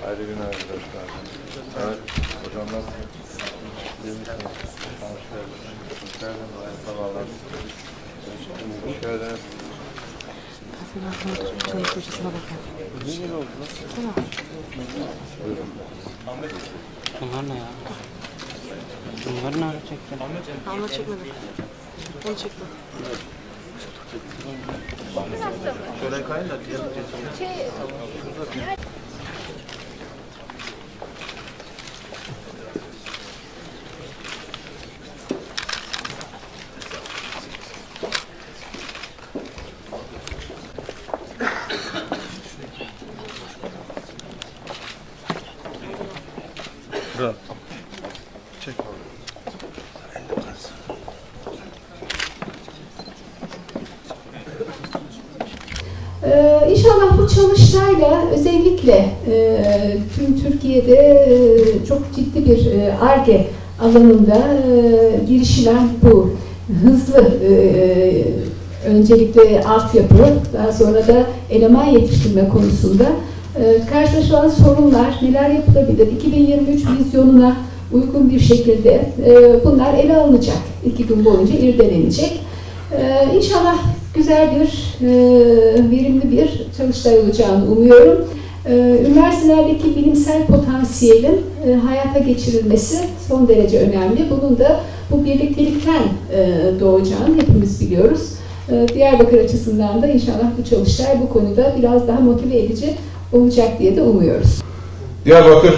Hayırlı günler arkadaşlar. Evet, hocam nasılsınız? Sabahlar. Hoş geldiniz. Ne oldu? Bunlar ne ya? Bunları nerede çektin? Ama çekmedim. Onu çektim. Şöyle kayın da çek abi. İnşallah bu çalıştayla özellikle tüm Türkiye'de çok ciddi bir Ar-Ge alanında girişilen bu hızlı öncelikle altyapı, daha sonra da eleman yetiştirme konusunda karşılaşılan sorunlar neler yapılabilir? 2023 vizyonuna uygun bir şekilde bunlar ele alınacak. 2 gün boyunca irdelenecek. İnşallah güzel bir, verimli bir çalıştay olacağını umuyorum. Üniversitelerdeki bilimsel potansiyelin hayata geçirilmesi son derece önemli. Bunun da bu birliktelikten doğacağını hepimiz biliyoruz. Diyarbakır açısından da inşallah bu çalıştay bu konuda biraz daha motive edici olacak diye de umuyoruz. Diyarbakır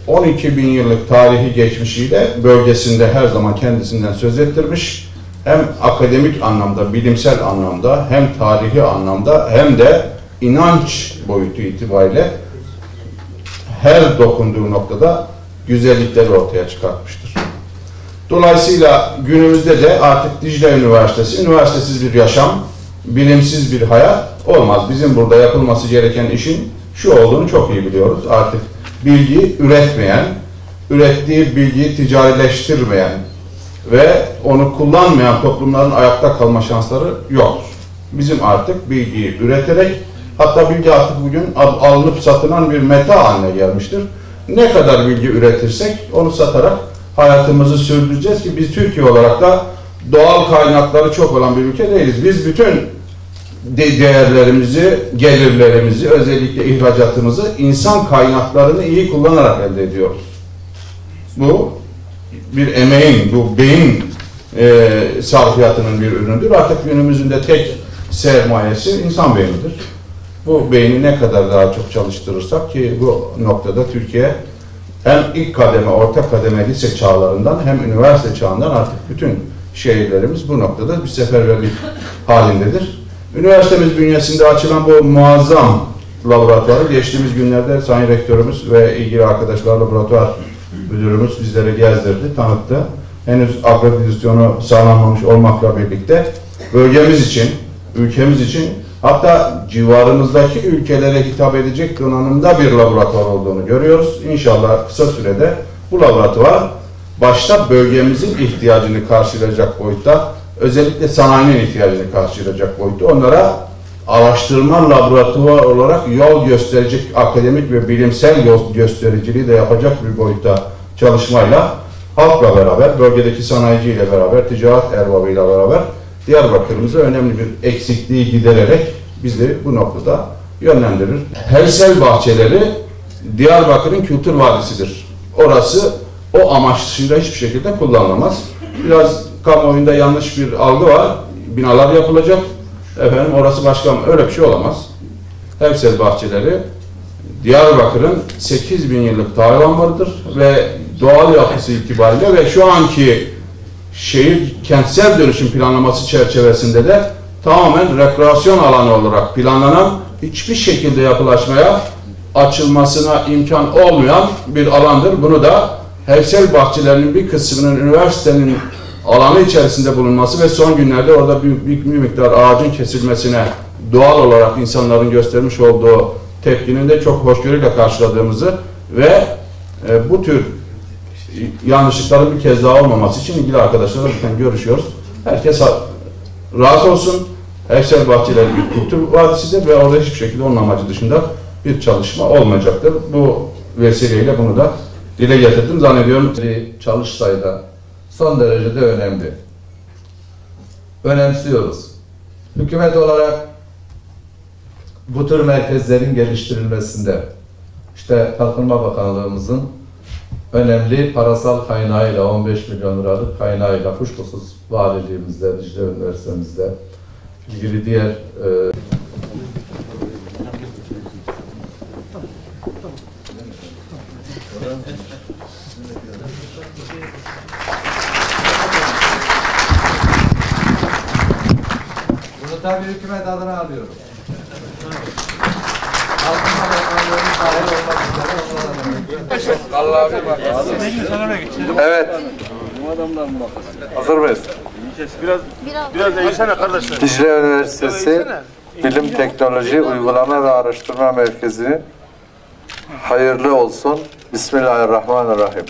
12 bin yıllık tarihi geçmişiyle bölgesinde her zaman kendisinden söz ettirmiş. Hem akademik anlamda, bilimsel anlamda, hem tarihi anlamda, hem de inanç boyutu itibariyle her dokunduğu noktada güzellikleri ortaya çıkartmıştır. Dolayısıyla günümüzde de artık Dicle Üniversitesi, üniversitesiz bir yaşam, bilimsiz bir hayat olmaz. Bizim burada yapılması gereken işin şu olduğunu çok iyi biliyoruz. Artık bilgi üretmeyen, ürettiği bilgiyi ticarileştirmeyen ve onu kullanmayan toplumların ayakta kalma şansları yoktur. Bizim artık bilgiyi üreterek, hatta bilgi artık bugün alınıp satılan bir meta haline gelmiştir. Ne kadar bilgi üretirsek onu satarak hayatımızı sürdüreceğiz ki biz Türkiye olarak da doğal kaynakları çok olan bir ülke değiliz. Biz bütün değerlerimizi, gelirlerimizi, özellikle ihracatımızı insan kaynaklarını iyi kullanarak elde ediyoruz. Bu bir emeğin, bu beyin sarfiyatının bir ürünüdür. Artık günümüzün de tek sermayesi insan beynidir. Bu beyni ne kadar daha çok çalıştırırsak ki bu noktada Türkiye hem ilk kademe, orta kademe lise çağlarından hem üniversite çağından artık bütün şehirlerimiz bu noktada bir seferberlik halindedir. Üniversitemiz bünyesinde açılan bu muazzam laboratuvarı geçtiğimiz günlerde Sayın Rektörümüz ve ilgili arkadaşlar, laboratuvar müdürümüz bizlere gezdirdi, tanıttı. Henüz akreditasyonu sağlanmamış olmakla birlikte bölgemiz için, ülkemiz için, hatta civarımızdaki ülkelere hitap edecek donanımda bir laboratuvar olduğunu görüyoruz. İnşallah kısa sürede bu laboratuvar başta bölgemizin ihtiyacını karşılayacak boyutta, özellikle sanayinin ihtiyacını karşılayacak boyutta onlara araştırma laboratuvarı olarak yol gösterecek, akademik ve bilimsel yol göstericiliği de yapacak bir boyutta çalışmayla halkla beraber, bölgedeki sanayiciyle beraber, ticaret erbabıyla beraber Diyarbakır'ımıza önemli bir eksikliği gidererek bizi bu noktada yönlendirir. Hersel bahçeleri Diyarbakır'ın kültür vadisidir. Orası o amaçlıyla hiçbir şekilde kullanılamaz. Biraz kamuoyunda yanlış bir algı var. Binalar yapılacak. Efendim orası başka, öyle bir şey olamaz. Hersel bahçeleri Diyarbakır'ın 8.000 yıllık tarihi vardır ve doğal yapısı itibariyle ve şu anki şehir kentsel dönüşüm planlaması çerçevesinde de tamamen rekreasyon alanı olarak planlanan, hiçbir şekilde yapılaşmaya açılmasına imkan olmayan bir alandır. Bunu da Hersel bahçelerinin bir kısmının üniversitenin alanı içerisinde bulunması ve son günlerde orada büyük bir miktar ağacın kesilmesine doğal olarak insanların göstermiş olduğu tepkinin de çok hoşgörüyle karşıladığımızı ve bu tür yanlışlıkların bir kez daha olmaması için ilgili arkadaşlarla lütfen görüşüyoruz. Herkes rahat olsun. Evsel Bahçeler bir kültür vadisidir ve orada hiçbir şekilde onun amacı dışında bir çalışma olmayacaktır. Bu vesileyle bunu da dile getirdim. Zannediyorum Çalıştay da son derecede önemli. Önemsiyoruz. Hükümet olarak bu tür merkezlerin geliştirilmesinde işte Kalkınma Bakanlığımızın önemli parasal kaynağıyla 15 milyon liralık kaynağıyla kuşkusuz valiliğimizde, Dicle Üniversitemizde ilgili diğer bunu tabii hükümet adına alıyorum. Kalkınma Bakanlığı'nın dahil olmak üzere evet. Hazır mıyız? Biraz eğsene kardeşler. Dicle Üniversitesi Bilim Teknoloji Uygulama ve Araştırma Merkezi hayırlı olsun. Bismillahirrahmanirrahim.